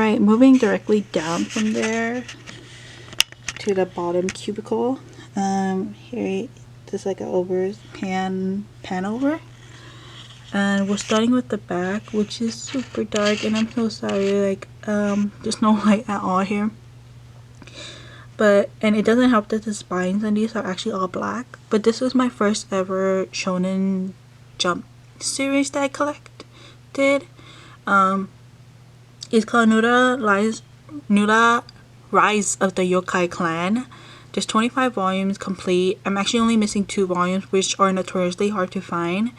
Alright, moving directly down from there to the bottom cubicle. Here there's like an over pan over. And we're starting with the back, which is super dark, and I'm so sorry, like there's no light at all here. And it doesn't help that the spines on these are actually all black. But this was my first ever Shonen Jump series that I collected. It's called Nura Rise of the Yokai Clan. There's 25 volumes complete. I'm actually only missing 2 volumes, which are notoriously hard to find.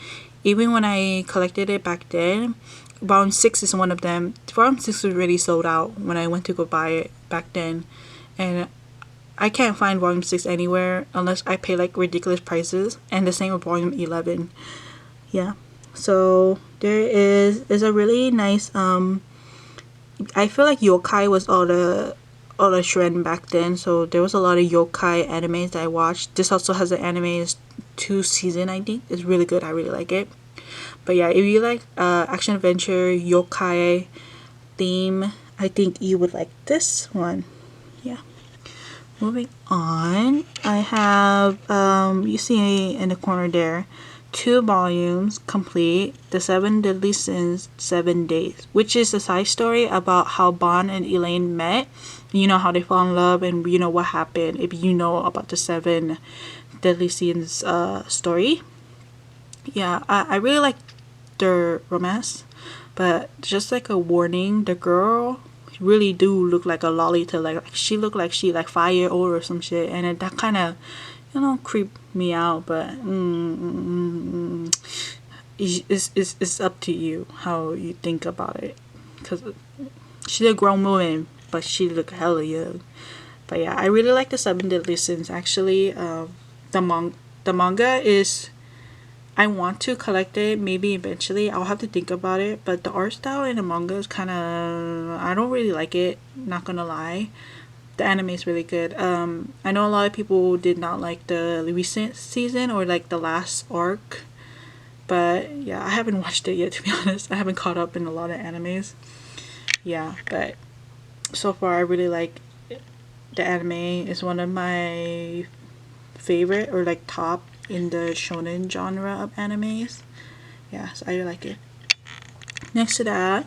Even when I collected it back then, volume 6 is one of them. Volume 6 was already sold out when I went to go buy it back then. And I can't find volume 6 anywhere unless I pay like ridiculous prices. And the same with volume 11. Yeah. So there is a really nice I feel like yokai was all the trend back then, so there was a lot of yokai animes that I watched. This also has an anime, it's 2 season, I think. It's really good, I really like it. But yeah, if you like action adventure yokai theme, I think you would like this one. Yeah. Moving on, I have you see in the corner there, 2 volumes complete, The 7 Deadly Sins 7 Days, which is a side story about how Bon and Elaine met. You know, how they fall in love, and you know what happened if you know about the 7 Deadly Sins story. Yeah, I really like their romance, but just like a warning, the girl really do look like a Lolita. Like she looked like she like 5-year-old or some shit, and that kind of, you know, creep me out. But it's up to you how you think about it, because she's a grown woman, but she look hella young. But yeah, I really like the 7 Deadly Sins. Actually, the manga is, I want to collect it maybe eventually. I'll have to think about it. But the art style in the manga is kind of, I don't really like it, not gonna lie. The anime is really good. I know a lot of people did not like the recent season or like the last arc, but yeah, I haven't watched it yet, to be honest. I haven't caught up in a lot of animes. Yeah, but so far I really like the anime. It's one of my favorite, or like top in the shonen genre of animes. Yeah, so I really like it. Next to that,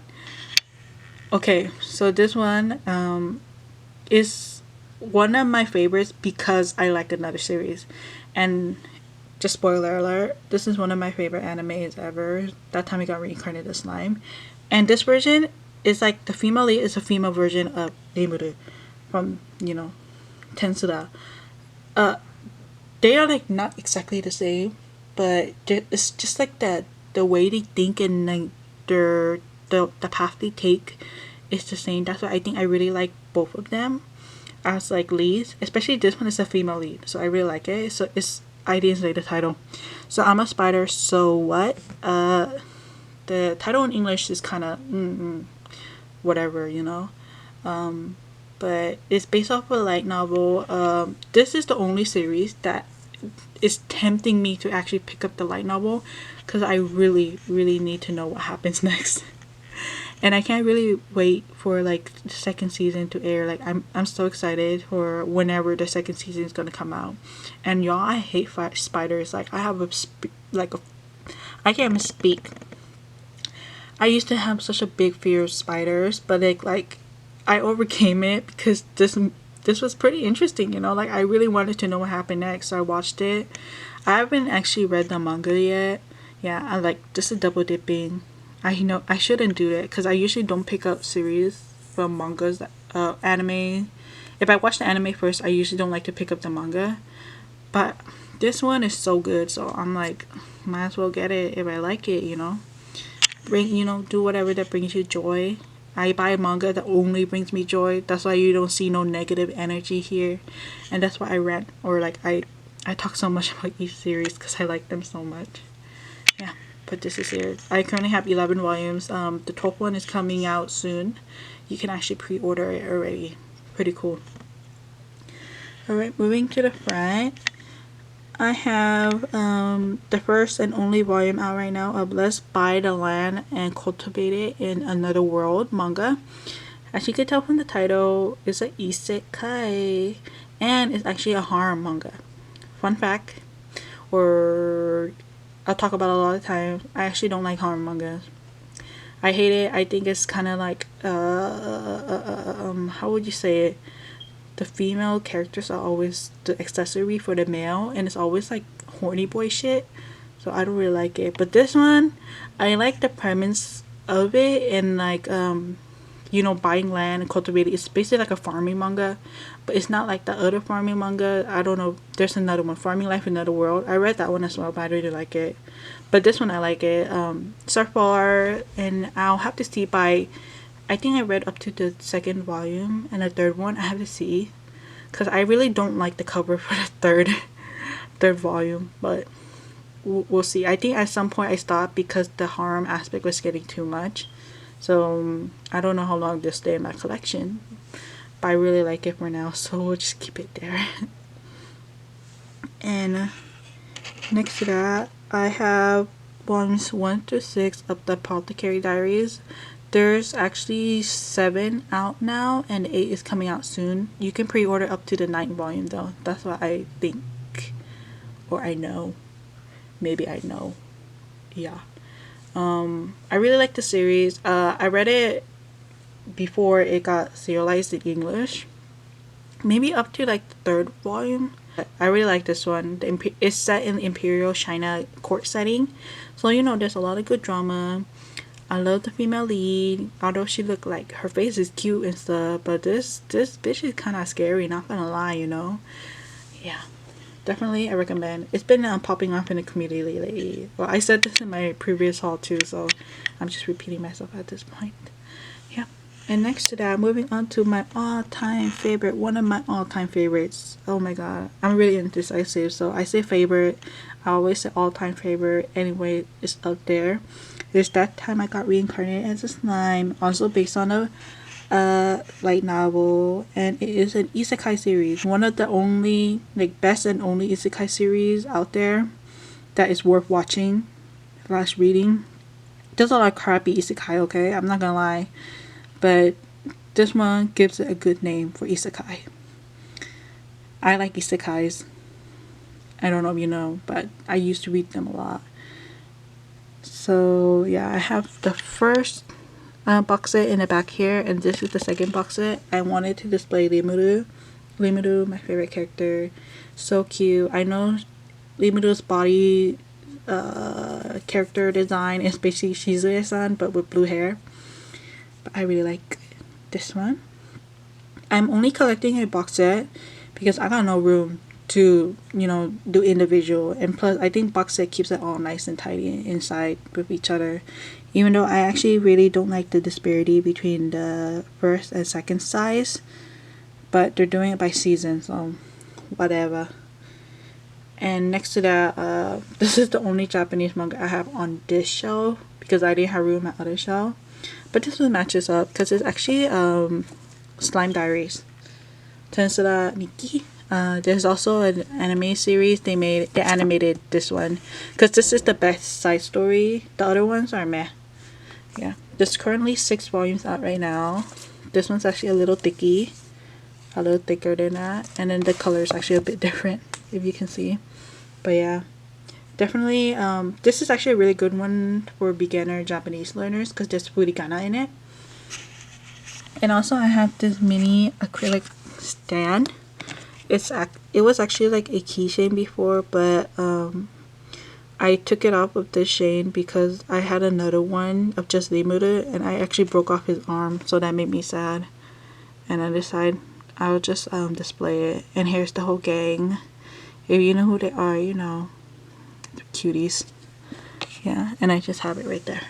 okay, so this one is one of my favorites because I like another series. And just spoiler alert, this is one of my favorite animes ever. That time I got reincarnated as slime. And this version is like, the female lead is a female version of Nemuru from, you know, Tensura. They are like not exactly the same, but it's just like that, the way they think and like the path they take is the same. That's why I think I really like both of them as like leads. Especially this one is a female lead, so I really like it. So it's, I didn't say the title. So I'm a spider, so what? The title in English is kind of whatever, you know. But it's based off of a light novel. This is the only series that is tempting me to actually pick up the light novel, because I really need to know what happens next. And I can't really wait for like the second season to air. Like I'm so excited for whenever the second season is gonna come out. And y'all, I hate spiders. Like I have I can't even speak. I used to have such a big fear of spiders, but like I overcame it because this was pretty interesting, you know. Like I really wanted to know what happened next, so I watched it. I haven't actually read the manga yet. Yeah, I like, just a double dipping. I know I shouldn't do that because I usually don't pick up series from mangas, anime. If I watch the anime first, I usually don't like to pick up the manga. But this one is so good, so I'm like, might as well get it if I like it, you know. Do whatever that brings you joy. I buy a manga that only brings me joy. That's why you don't see no negative energy here. And that's why I rant, or like I talk so much about each series because I like them so much. Yeah, but this is it. I currently have 11 volumes. The 12th one is coming out soon. You can actually pre-order it already. Pretty cool. Alright, moving to the front. I have the first and only volume out right now of Let's Buy the Land and Cultivate It in Another World manga. As you can tell from the title, it's an Isekai, and it's actually a harem manga. Fun fact, or I'll talk about it a lot of times, I actually don't like harem mangas. I hate it. I think it's kind of like, how would you say it? The female characters are always the accessory for the male, and it's always like horny boy shit. So I don't really like it. But this one, I like the premise of it, and like, buying land and cultivating. It's basically like a farming manga, but it's not like the other farming manga. I don't know. There's another one, Farming Life in Another World. I read that one as well, but I really like it. But this one I like it. So far, and I'll have to see by. I think I read up to the second volume, and the third one I have to see, because I really don't like the cover for the third volume. But we'll see. I think at some point I stopped because the harem aspect was getting too much. So I don't know how long this stay in my collection, but I really like it for now, so we'll just keep it there. And next to that, I have volumes 1 through 6 of the Apothecary Diaries. There's actually 7 out now, and 8 is coming out soon. You can pre-order up to the 9th volume though. That's what I think, or I know. Maybe I know. Yeah. I really like the series. I read it before it got serialized in English. Maybe up to like the 3rd volume. I really like this one. It's set in the Imperial China court setting. So, there's a lot of good drama. I love the female lead. Although she looked like her face is cute and stuff. But this bitch is kind of scary, not gonna lie, Yeah. Definitely, I recommend. It's been popping up in the community lately. Well, I said this in my previous haul too, so I'm just repeating myself at this point. Yeah. And next to that, moving on to my all-time favorite, one of my all-time favorites. Oh my god, I'm really indecisive, so I say favorite. I always say all-time favorite. Anyway, it's up there. There's That Time I Got Reincarnated as a Slime, also based on a light novel, and it is an isekai series, one of the only best and only isekai series out there that is worth watching / reading. There's a lot of crappy isekai, okay, I'm not gonna lie, but this one gives it a good name for isekai. I like isekais. I don't know if you know, but I used to read them a lot. So yeah, I have the first box set in the back here, and this is the second box set. I wanted to display Rimuru, my favorite character. So cute. I know Rimuru's body character design is basically Shizuya-san but with blue hair, but I really like this one. I'm only collecting a box set because I got no room to do individual, and plus I think box set keeps it all nice and tidy inside with each other, even though I actually really don't like the disparity between the first and second size, but they're doing it by season, so whatever. And next to that, this is the only Japanese manga I have on this shelf because I didn't have room at other shelf, but this one matches up because it's actually Slime Diaries, Tensura Nikki. There's also an anime series they animated this one because this is the best side story. The other ones are meh. Yeah, there's currently 6 volumes out right now. This one's actually a little thicker than that, and then the color is actually a bit different, if you can see. But yeah, definitely this is actually a really good one for beginner Japanese learners because there's furikana in it. And also I have this mini acrylic stand. It was actually like a keychain before, but I took it off of this chain because I had another one of just Rimuru and I actually broke off his arm, so that made me sad, and I decided I'll just display it. And here's the whole gang. If you know who they are, you know, they're cuties. Yeah, and I just have it right there.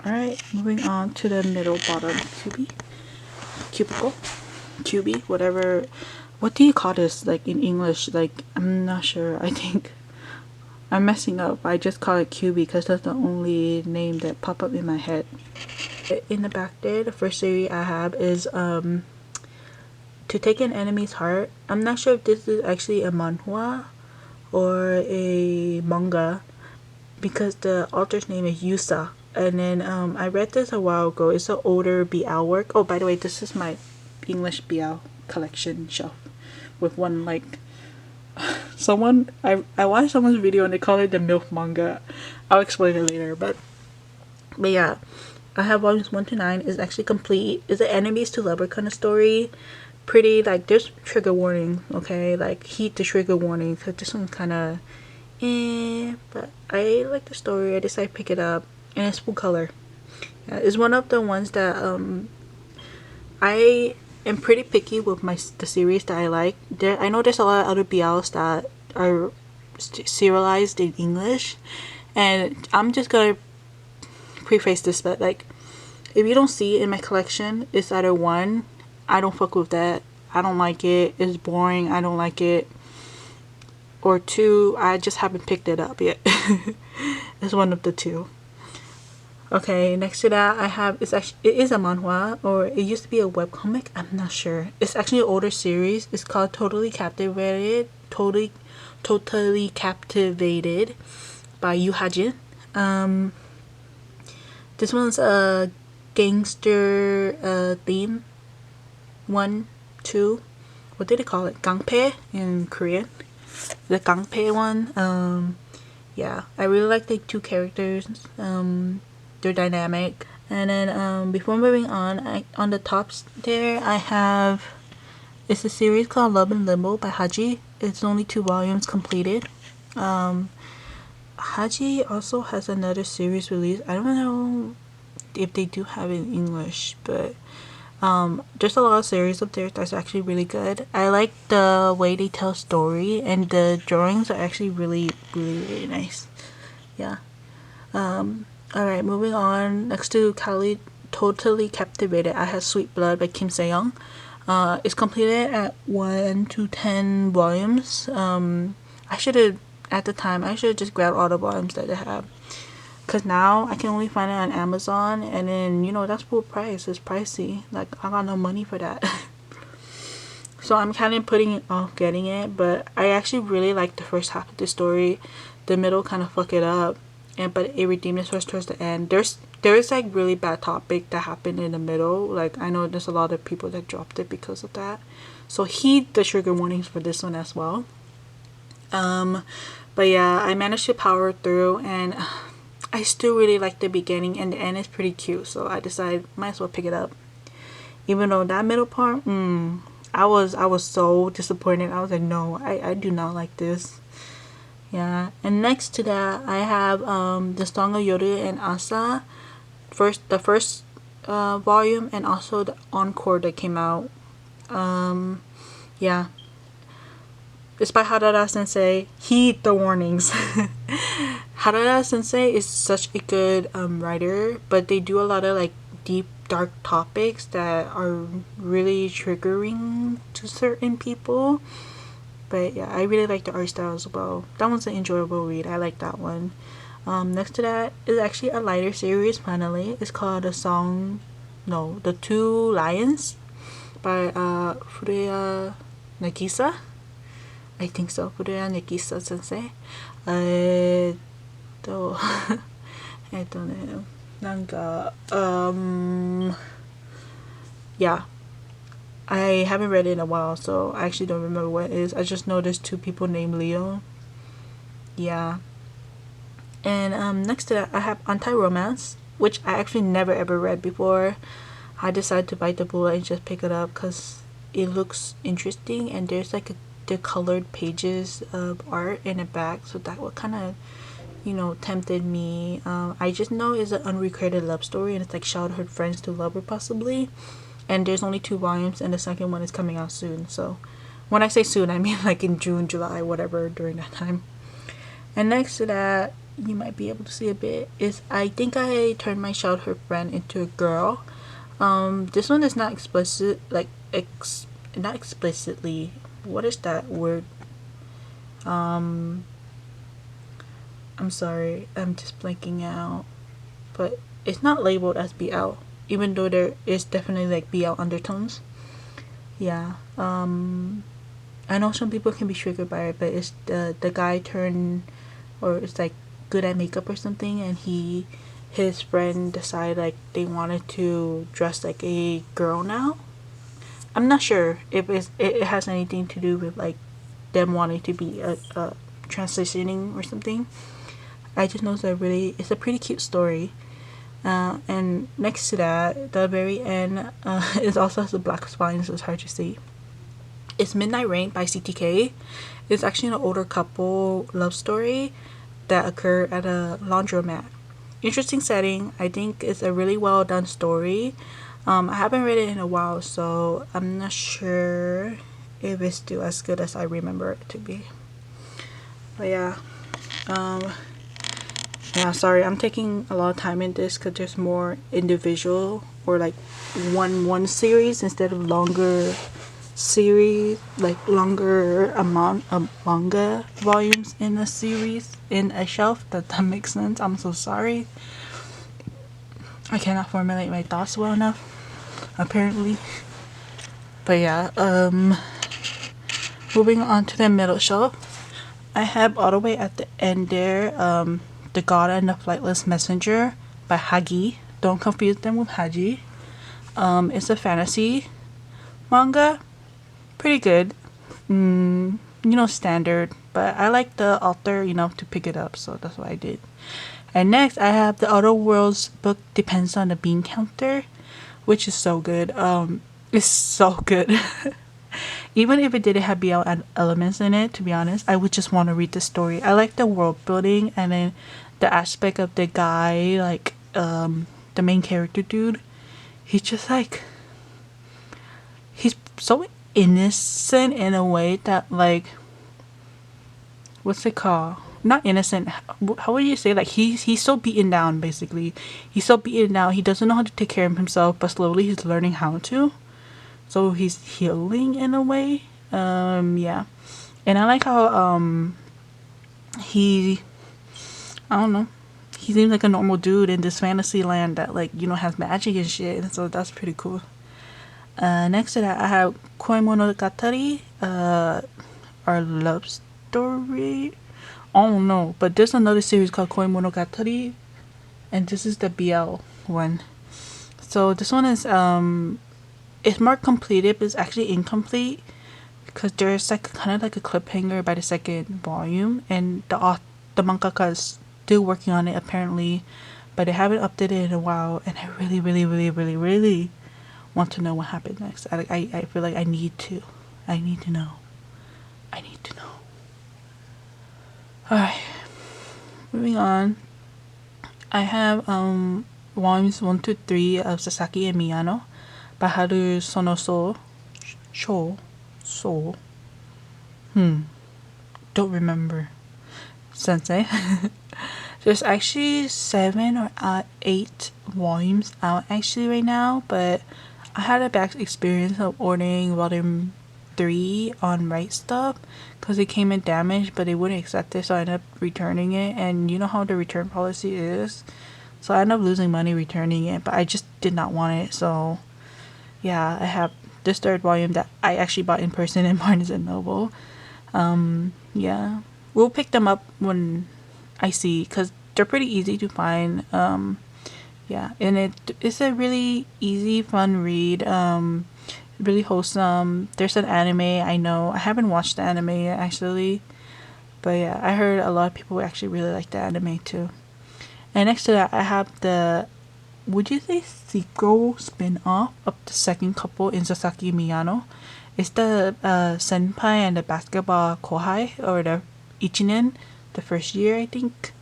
Alright, moving on to the middle bottom cubie, whatever. What do you call this, like, in English? Like, I'm not sure. I think I'm messing up. I just call it cubie because that's the only name that popped up in my head. In the back there, the first series I have is To Take an Enemy's Heart. I'm not sure if this is actually a manhwa or a manga because the author's name is Yusa. And then I read this a while ago. It's an older BL work. Oh, by the way, this is my English BL collection shelf with one like someone I watched someone's video and they call it the MILF manga. I'll explain it later, but yeah, I have volumes 1 to 9. It's actually complete. It's an enemies to lover kind of story. Pretty, like, there's trigger warning, okay, like heed the trigger warning because this one's kind of but I like the story. I decided to pick it up and it's full color. Yeah, it's one of the ones that I am pretty picky with the series that I like. I know there's a lot of other BLs that are serialized in English, and I'm just gonna preface this, but like, if you don't see it in my collection, it's either one, I don't fuck with that, I don't like it, it's boring, I don't like it, or two, I just haven't picked it up yet. It's one of the two. Okay, next to that I have, it is a manhwa, or it used to be a webcomic, I'm not sure. It's actually an older series. It's called Totally Captivated by Yu Hajin. This one's a gangster theme. 1, 2, what did they call it? Gangpae in Korean. The Gangpae one. Yeah, I really like the two characters. They're dynamic. And then before moving on the tops there I have, it's a series called Love in Limbo by Haji. It's only 2 volumes completed. Haji also has another series release. I don't know if they do have it in English, but there's a lot of series up there that's actually really good. I like the way they tell story, and the drawings are actually really, really, really nice. Yeah. Alright, moving on. Next to Totally Captivated, I have Sweet Blood by Kim Se-young. It's completed at 1 to 10 volumes. I should have, at the time, I should have just grabbed all the volumes that they have. Because now I can only find it on Amazon, and then, you know, that's full price. It's pricey. Like, I got no money for that. So I'm kind of putting it off getting it, but I actually really like the first half of the story. The middle kind of fuck it up, but it redeemed itself towards the end. There's like really bad topic that happened in the middle. Like, I know there's a lot of people that dropped it because of that. So heed the trigger warnings for this one as well. But yeah, I managed to power through, and I still really like the beginning, and the end is pretty cute, so I decided might as well pick it up. Even though that middle part, I was so disappointed. I was like, no, I do not like this. Yeah, and next to that I have the Song of Yoru and Asa, the first volume, and also the encore that came out. Yeah, it's by Harada Sensei. Heed the warnings. Harada Sensei is such a good writer, but they do a lot of like deep, dark topics that are really triggering to certain people. But yeah, I really like the art style as well. That one's an enjoyable read. I like that one. Next to that is actually a lighter series. Finally, it's called The Two Lions by Furuya Nagisa. I think so. Furuya Nagisa sensei. ね、なんか yeah, I haven't read it in a while, so I actually don't remember what it is. I just know there's 2 people named Leo. Yeah. And next to that I have Anti-Romance, which I actually never ever read before. I decided to bite the bullet and just pick it up because it looks interesting, and there's like the colored pages of art in the back, so that what kind of, you know, tempted me. I just know it's an unrequited love story, and it's like childhood friends to lover possibly, and there's only 2 volumes, and the second one is coming out soon. So when I say soon, I mean like in June, July, whatever, during that time. And next to that, you might be able to see a bit, is I Think I Turned My Childhood Friend Into a Girl. This one is not explicit, like not explicitly, what is that word? I'm sorry, I'm just blanking out, but it's not labeled as BL, even though there is definitely like BL undertones. Yeah, I know some people can be triggered by it, but it's the guy turned, or it's like good at makeup or something, and he his friend decided like they wanted to dress like a girl now. I'm not sure if it has anything to do with like them wanting to be a transitioning or something. I just know it's a pretty cute story. And next to that, the very end, it also has a black spine, so it's hard to see. It's Midnight Rain by CTK. It's actually an older couple love story that occurred at a laundromat. Interesting setting. I think it's a really well done story. I haven't read it in a while, so I'm not sure if it's still as good as I remember it to be. But yeah. Yeah, sorry, I'm taking a lot of time in this because there's more individual or like one series instead of longer series, like longer amount of manga volumes in a series in a shelf. That makes sense. I'm so sorry. I cannot formulate my thoughts well enough, apparently. But yeah, moving on to the middle shelf, I have all the way at the end there, The God and the Flightless Messenger by Hagi. Don't confuse them with Haji. It's a fantasy manga. Pretty good. Standard. But I like the author enough to pick it up, so that's what I did. And next, I have the Outer Worlds book Depends on the Bean Counter, which is so good. It's so good. Even if it didn't have BL elements in it, to be honest, I would just want to read the story. I like the world building and then the aspect of the guy, like the main character dude. He's just like, he's so innocent in a way that, like, what's it called? Not innocent. How would you say? Like, he's so beaten down, basically. He's so beaten down. He doesn't know how to take care of himself, but slowly he's learning how to. So he's healing in a way. Yeah. And I like how I don't know, he seems like a normal dude in this fantasy land that, like, has magic and shit. And so that's pretty cool. Next to that, I have Koi Monogatari, our love story. I don't know, but there's another series called Koi Monogatari, and this is the BL one. So this one is it's more completed, but it's actually incomplete because there's like kind of like a cliffhanger by the second volume, and the mangaka is still working on it apparently, but they haven't updated it in a while, and I really, really, really, really, really want to know what happened next. I feel like I need to know. I need to know. Alright, moving on. I have volumes 1 to 3 of Sasaki and Miyano by Haru Sonoso Soul. Don't remember. Sensei. There's actually 7 or 8 volumes out actually right now, but I had a bad experience of ordering volume 3 on Right Stuff because it came in damaged, but they wouldn't accept it, so I ended up returning it. And you know how the return policy is, so I ended up losing money returning it, but I just did not want it. So yeah, I have this third volume that I actually bought in person in Barnes and Noble. Yeah, we'll pick them up when I see, because they're pretty easy to find. Yeah, and it's a really easy, fun read. Really wholesome. There's an anime. I know I haven't watched the anime yet actually, but yeah, I heard a lot of people actually really like the anime too. And next to that, I have the, would you say, sequel spin-off of the second couple in Sasaki Miyano. It's the senpai and the basketball kohai, or the ichinen, the first year, I think.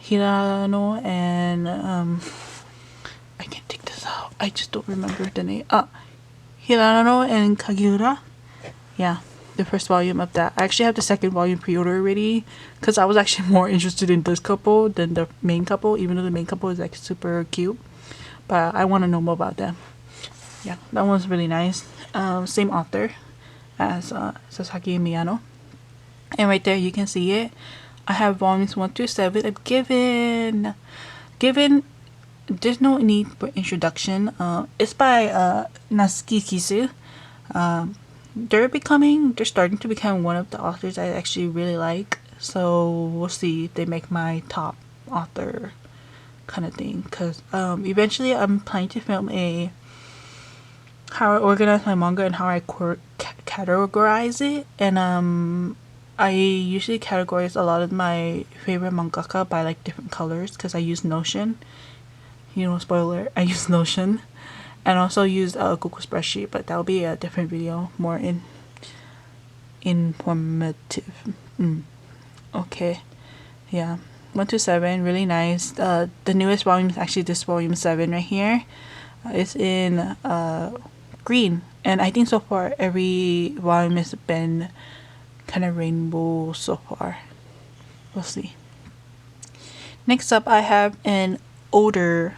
Hirano and I can't take this out. I just don't remember the name. Hirano and Kagiura. Yeah, the first volume of that. I actually have the second volume pre-order already because I was actually more interested in this couple than the main couple, even though the main couple is like super cute. But I want to know more about them. Yeah, that one's really nice. Same author as Sasaki Miyano. And right there you can see it. I have volumes 1 through 7 of Given. There's no need for introduction. It's by Natsuki Kisu. They're starting to become one of the authors I actually really like. So we'll see if they make my top author kind of thing, because eventually I'm planning to film a how I organize my manga and how I categorize it. And I usually categorize a lot of my favorite mangaka by like different colors because I use Notion. You know, spoiler, I use Notion, and also use a Google spreadsheet, but that'll be a different video, more informative. Okay, yeah, 1 to 7, really nice. The newest volume is actually this volume 7 right here. It's in green, and I think so far every volume has been kind of rainbow so far. We'll see. Next up, I have an older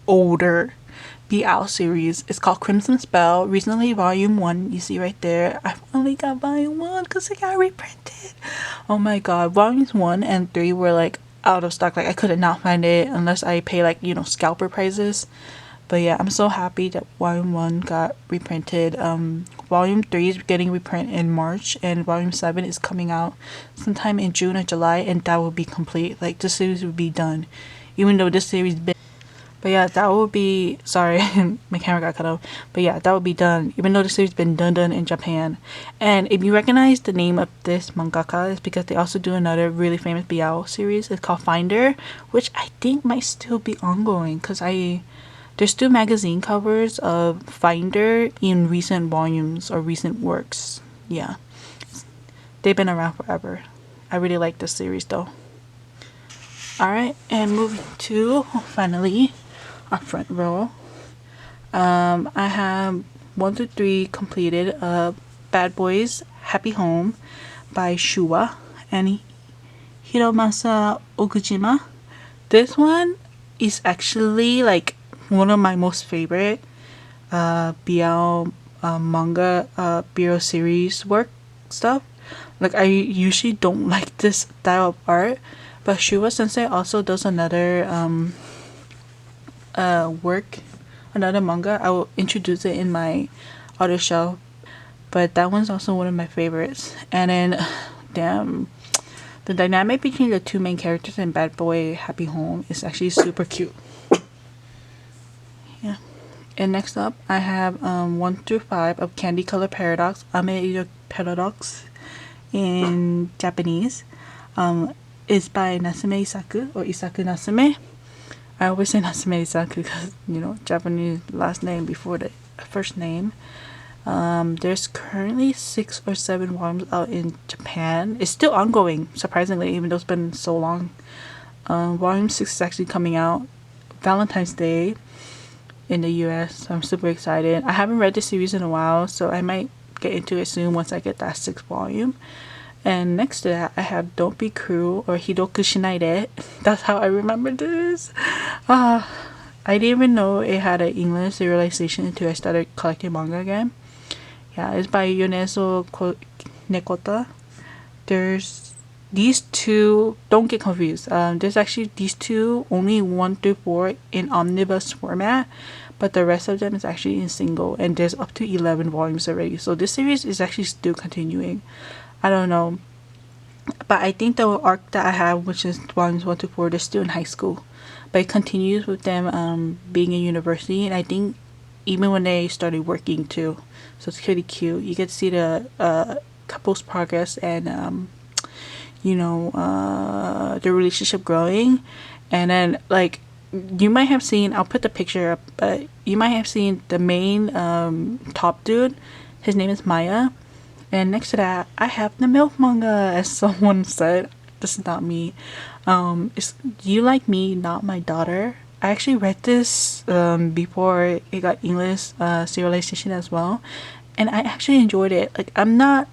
BL series. It's called Crimson Spell. Recently, volume 1, you see right there. I've only got volume 1 because it got reprinted. Oh my god, volumes 1 and 3 were like out of stock. Like I could not find it unless I pay like, you know, scalper prices. But yeah, I'm so happy that volume 1 got reprinted. Volume 3 is getting reprinted in March, and volume 7 is coming out sometime in June or July, and that will be complete. Like, this series will be done. Even though this series been... But yeah, that will be... Sorry, my camera got cut off. But yeah, that will be done. Even though the series been done in Japan. And if you recognize the name of this mangaka, it's because they also do another really famous BL series. It's called Finder, which I think might still be ongoing, because there's still magazine covers of Finder in recent volumes or recent works. Yeah, they've been around forever. I really like this series though. Alright, and moving to finally our front row. I have 1 to 3 completed. Bad Boys Happy Home by Shuwa and Hiromasa Okujima. This one is actually like one of my most favorite BL manga BL series work stuff. Like I usually don't like this style of art, but Shuwa Sensei also does another work, another manga. I will introduce it in my auto shelf, but that one's also one of my favorites. And then damn, the dynamic between the two main characters in Bad Boy Happy Home is actually super cute. Yeah. And next up, I have 1 through 5 of Candy Color Paradox, Ame Paradox in Japanese. It's by Natsume Isaku, or Isaku Natsume. I always say Natsume Isaku because, you know, Japanese last name before the first name. There's currently 6 or 7 volumes out in Japan. It's still ongoing, surprisingly, even though it's been so long. Volume 6 is actually coming out Valentine's Day in the US, so I'm super excited. I haven't read the series in a while, so I might get into it soon once I get that 6th volume. And next to that, I have Don't Be Cruel, or Hidoku Shinaide. That's how I remember this. I didn't even know it had an English serialization until I started collecting manga again. Yeah, it's by Yonezo Nekota. There's these two, don't get confused. There's actually these two, only 1 through 4 in omnibus format, but the rest of them is actually in single, and there's up to 11 volumes already. So this series is actually still continuing. I don't know, but I think the arc that I have, which is volumes 1 to 4, they're still in high school, but it continues with them being in university, and I think even when they started working too. So it's pretty cute. You get to see the couple's progress and you know, the relationship growing. And then like you might have seen, I'll put the picture up, but you might have seen the main top dude. His name is Maya. And next to that, I have the MILF manga, as someone said. This is not me. It's You Like Me, Not My Daughter. I actually read this before it got English serialization as well. And I actually enjoyed it. Like, I'm not...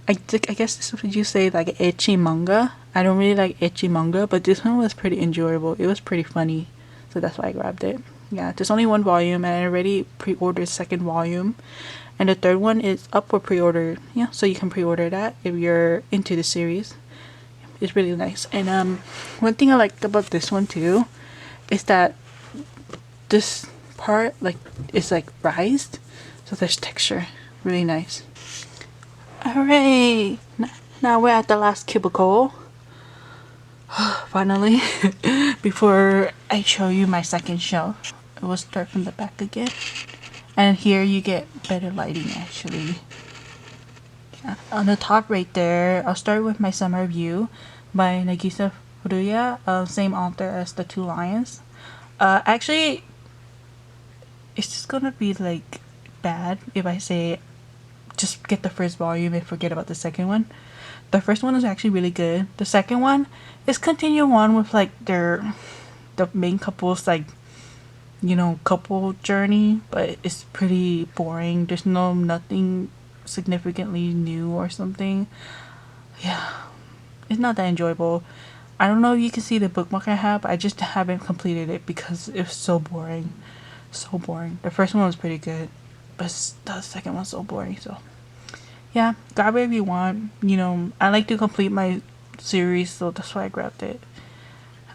I guess this is what you say, like ecchi manga. I don't really like ecchi manga, but this one was pretty enjoyable. It was pretty funny. So that's why I grabbed it. Yeah, there's only 1 volume, and I already pre-ordered 2nd volume. And the 3rd one is up for pre-order. Yeah, so you can pre-order that if you're into the series. It's really nice. And one thing I liked about this one too is that this part like is like raised, so there's texture. Really nice. Alright, now we're at the last cubicle. Finally, before I show you my second shelf, I will start from the back again. And here you get better lighting actually. Yeah. On the top right there, I'll start with my Summer View by Nagisa Furuya, same author as The Two Lions. Actually, it's just gonna be like bad if I say just get the first volume and forget about the second one. The first one is actually really good. The second one is continuing on with like the main couple's like, you know, couple journey, but it's pretty boring. There's nothing significantly new or something. Yeah, it's not that enjoyable. I don't know if you can see the bookmark I have, but I just haven't completed it because it's so boring. So boring. The first one was pretty good, but the second one's so boring. So yeah, grab it if you want. You know, I like to complete my series, so that's why I grabbed it.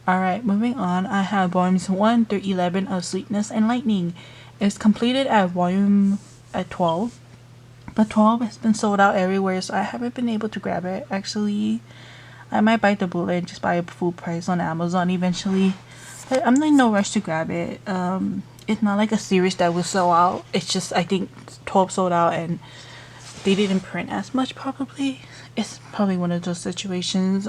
Alright, moving on, I have volumes 1 through 11 of Sweetness and Lightning. It's completed at volume at 12, but 12 has been sold out everywhere, so I haven't been able to grab it. Actually, I might bite the bullet and just buy it full price on Amazon eventually, but I'm in no rush to grab it. It's not like a series that will sell out. It's just I think 12 sold out and they didn't print as much probably. It's probably one of those situations.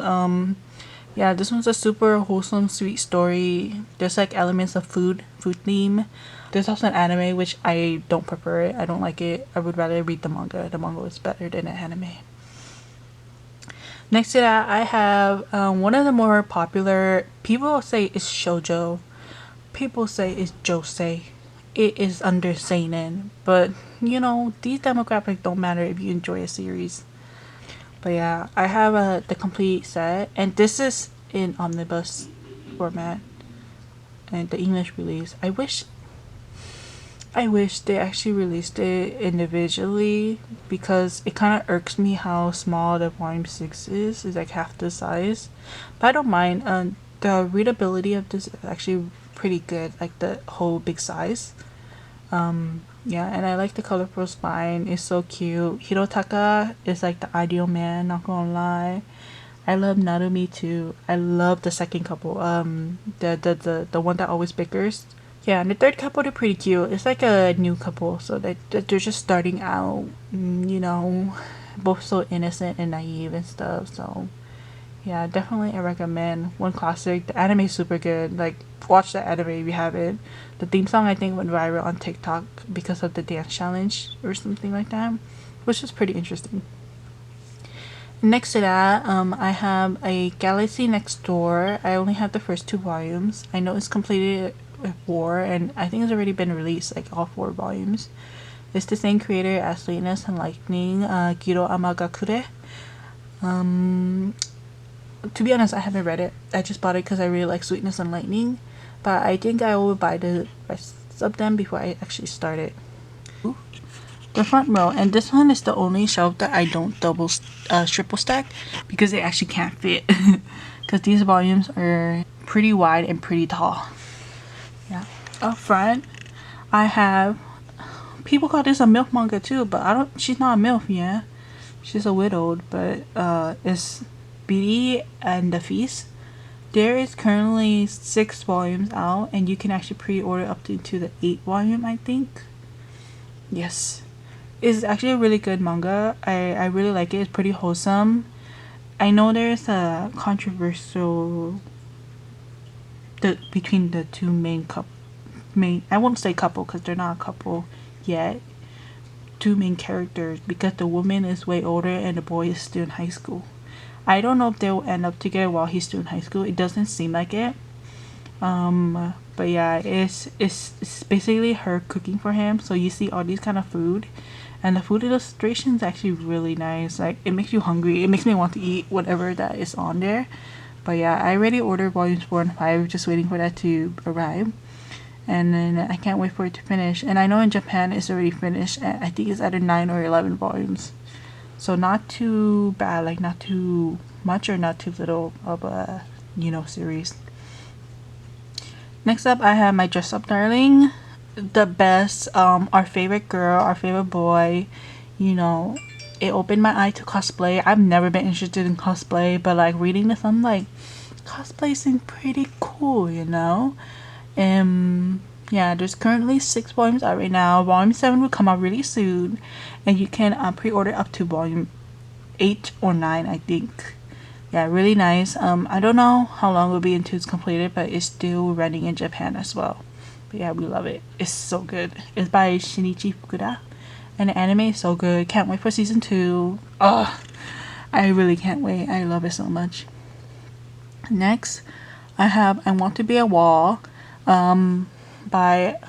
Yeah, this one's a super wholesome, sweet story. There's like elements of food theme. There's also an anime, which I don't prefer it. I don't like it. I would rather read the manga. The manga is better than the anime. Next to that, I have one of the more popular. People say it's shoujo. People say it's josei. It is under seinen, but you know these demographics don't matter if you enjoy a series. But yeah, I have the complete set, and this is in omnibus format, and the English release. I wish they actually released it individually because it kind of irks me how small the volume 6 is. It's like half the size, but I don't mind. The readability of this is actually pretty good, like the whole big size. Yeah, and I like the colorful spine. It's so cute. Hirotaka is like the ideal man, not gonna lie. I love Narumi too. I love the second couple. The one that always bickers. Yeah, and the third couple they're pretty cute. It's like a new couple, so they're just starting out. You know, both so innocent and naive and stuff. So yeah, definitely I recommend. One classic. The anime is super good. Like watch the anime if you haven't. The theme song I think went viral on TikTok because of the dance challenge or something like that, which is pretty interesting. Next to that, I have a Galaxy Next Door. I only have the first 2 volumes. I know it's completed with 4, and I think it's already been released, like all 4 volumes. It's the same creator as Sweetness and Lightning, Giro Amagakure. To be honest, I haven't read it. I just bought it because I really like Sweetness and Lightning, but I think I will buy the rest of them before I actually start it. The front row, and this one is the only shelf that I don't triple stack because they actually can't fit because these volumes are pretty wide and pretty tall. Yeah, up front I have, people call this a MILF manga too, but I don't, she's not a MILF. Yeah, she's a widowed, but it's Beauty and the Feast. There is currently 6 volumes out, and you can actually pre-order up to the 8th volume, I think. Yes, it's actually a really good manga. I really like it. It's pretty wholesome. I know there's a controversial between the two main I won't say couple because they're not a couple yet. 2 main characters, because the woman is way older and the boy is still in high school. I don't know if they'll end up together while he's still in high school. It doesn't seem like it. But yeah, it's basically her cooking for him. So you see all these kind of food, and the food illustration is actually really nice. Like it makes you hungry. It makes me want to eat whatever that is on there. But yeah, I already ordered volumes 4 and 5, just waiting for that to arrive. And then I can't wait for it to finish. And I know in Japan it's already finished. I think it's either 9 or 11 volumes. So not too bad, like not too much or not too little of a, you know, series. Next up, I have my Dress Up Darling. The best, our favorite girl, our favorite boy. You know, it opened my eye to cosplay. I've never been interested in cosplay, but like reading this, I'm like, cosplay seem pretty cool, you know. Yeah, there's currently 6 volumes out right now. Volume 7 will come out really soon, and you can pre-order up to volume 8 or 9, I think. Yeah, really nice. I don't know how long it will be until it's completed, but it's still running in Japan as well. But yeah, we love it. It's so good. It's by Shinichi Fukuda, and the anime is so good. Can't wait for season 2. Oh, I really can't wait. I love it so much. Next, I have I Want to Be a Wall, by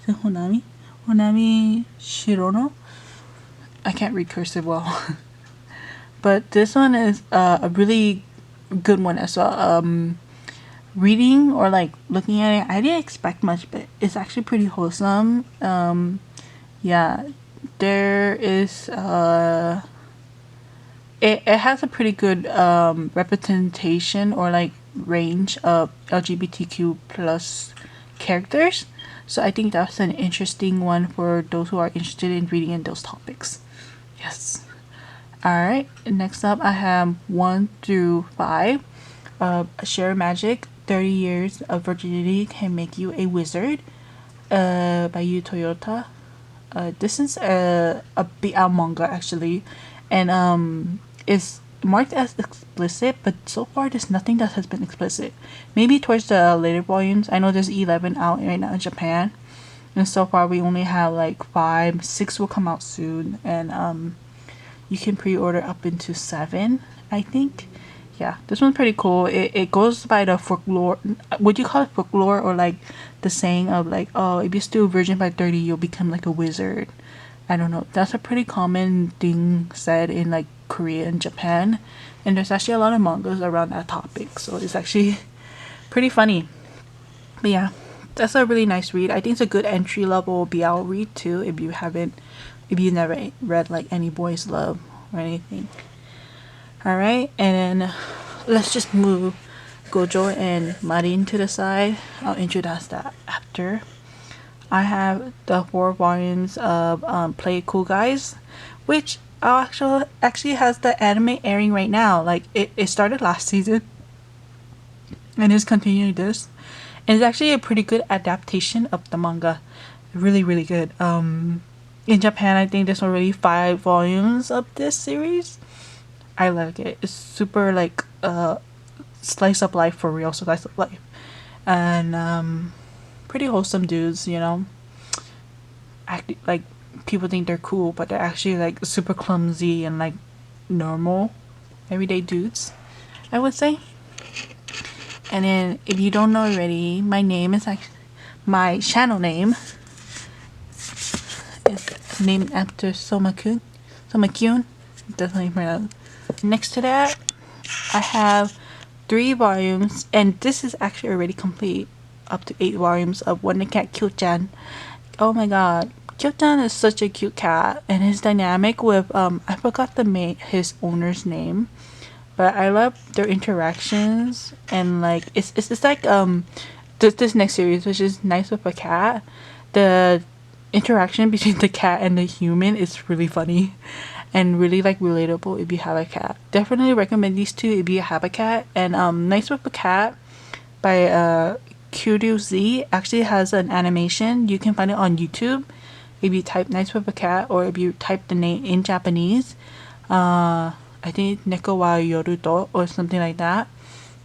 Honami Shirono. I can't read cursive well. But this one is a really good one as well. Reading or like looking at it, I didn't expect much, but it's actually pretty wholesome. Yeah, there is it has a pretty good representation or like range of LGBTQ plus characters. So I think that's an interesting one for those who are interested in reading in those topics. Yes. Alright, next up I have 1 through 5. Share Magic, 30 Years of Virginity Can Make You a Wizard, by Yu Toyota. This is a BL manga actually, and it's marked as explicit, but so far there's nothing that has been explicit. Maybe towards the later volumes. I know there's 11 out right now in Japan, and so far we only have like 5. 6 will come out soon, and you can pre-order up into 7, I think. Yeah, this one's pretty cool. It goes by the folklore. Would you call it folklore, or like the saying of like, oh, if you're still a virgin by 30, you'll become like a wizard? I don't know. That's a pretty common thing said in like Korea and Japan, and there's actually a lot of mangas around that topic. So it's actually pretty funny. But yeah, that's a really nice read. I think it's a good entry level BL read too. If you never read like Any Boys Love or anything. Alright, and then let's just move Gojo and Marin to the side. I'll introduce that after. I have the 4 volumes of Play It Cool Guys, which actually has the anime airing right now. Like it started last season and is continuing this. And it's actually a pretty good adaptation of the manga. Really, really good. In Japan, I think there's already 5 volumes of this series. I like it. It's super like slice of life for real, slice of life, and pretty wholesome dudes. You know, like people think they're cool, but they're actually like super clumsy and like normal, everyday dudes, I would say. And then, if you don't know already, my channel name is named after souma-kyun. That's how you pronounce. Next to that, I have 3 volumes, and this is actually already complete, up to 8 volumes of Wonder Cat Kyo-chan. Oh my god, Kyo-chan is such a cute cat, and his dynamic with I forgot his owner's name, but I love their interactions, and like it's like this next series, which is Nice with a Cat. The interaction between the cat and the human is really funny and really like relatable if you have a cat. Definitely recommend these 2 if you have a cat. And Nice with a Cat by Kuryu Z actually has an animation. You can find it on YouTube if you type Nice with a Cat, or if you type the name in Japanese. I think Neko wa Yoru to or something like that.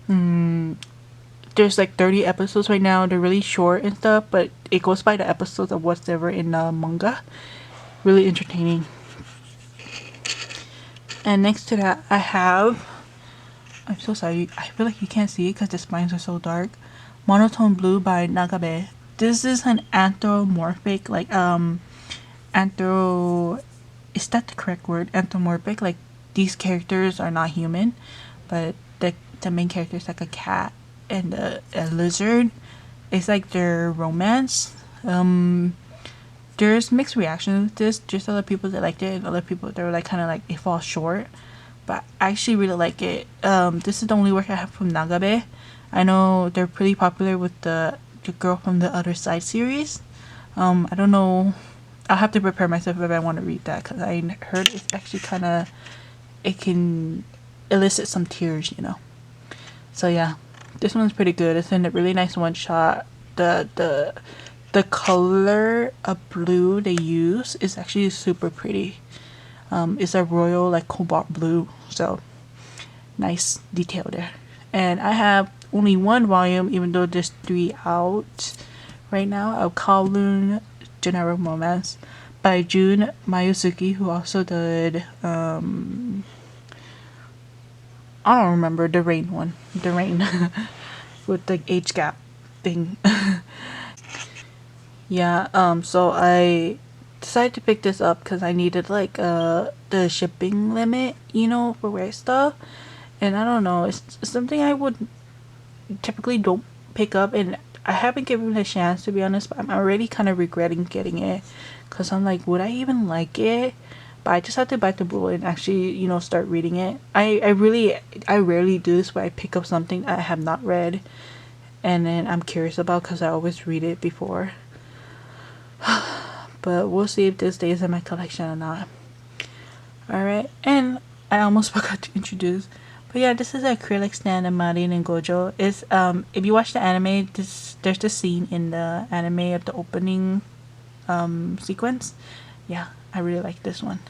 There's like 30 episodes right now. They're really short and stuff, but it goes by the episodes of what's ever in the manga. Really entertaining. And next to that, I have, I'm so sorry, I feel like you can't see it because the spines are so dark, Monotone Blue by Nagabe. This is an anthropomorphic, like is that the correct word? Anthropomorphic, like these characters are not human, but the main character is like a cat and a lizard. It's like their romance. There's mixed reactions with this. There's other people that liked it, and other people that were like kind of like it falls short. But I actually really like it. This is the only work I have from Nagabe. I know they're pretty popular with the Girl from the Other Side series. I don't know. I'll have to prepare myself if I want to read that, because I heard it's actually kind of, it can elicit some tears, you know. So yeah, this one's pretty good. It's in a really nice one shot. The color of blue they use is actually super pretty. It's a royal like cobalt blue, so nice detail there. And I have only one volume, even though there's 3 out right now, of Kowloon Generic Romance by Jun Mayuzuki, who also did I don't remember the rain one. The rain with the age gap thing. Yeah, so I decided to pick this up because I needed like the shipping limit, you know, for rare stuff. And I don't know, it's something I would typically don't pick up, and I haven't given it a chance to be honest, but I'm already kind of regretting getting it because I'm like, would I even like it? But I just had to bite the bullet and actually, you know, start reading it. I rarely do this where I pick up something I have not read and then I'm curious about because I always read it before. But we'll see if this stays in my collection or not. Alright, and I almost forgot to introduce, but yeah, this is acrylic stand of Marin and Gojo. It's if you watch the anime, there's this scene in the anime of the opening sequence. Yeah, I really like this one.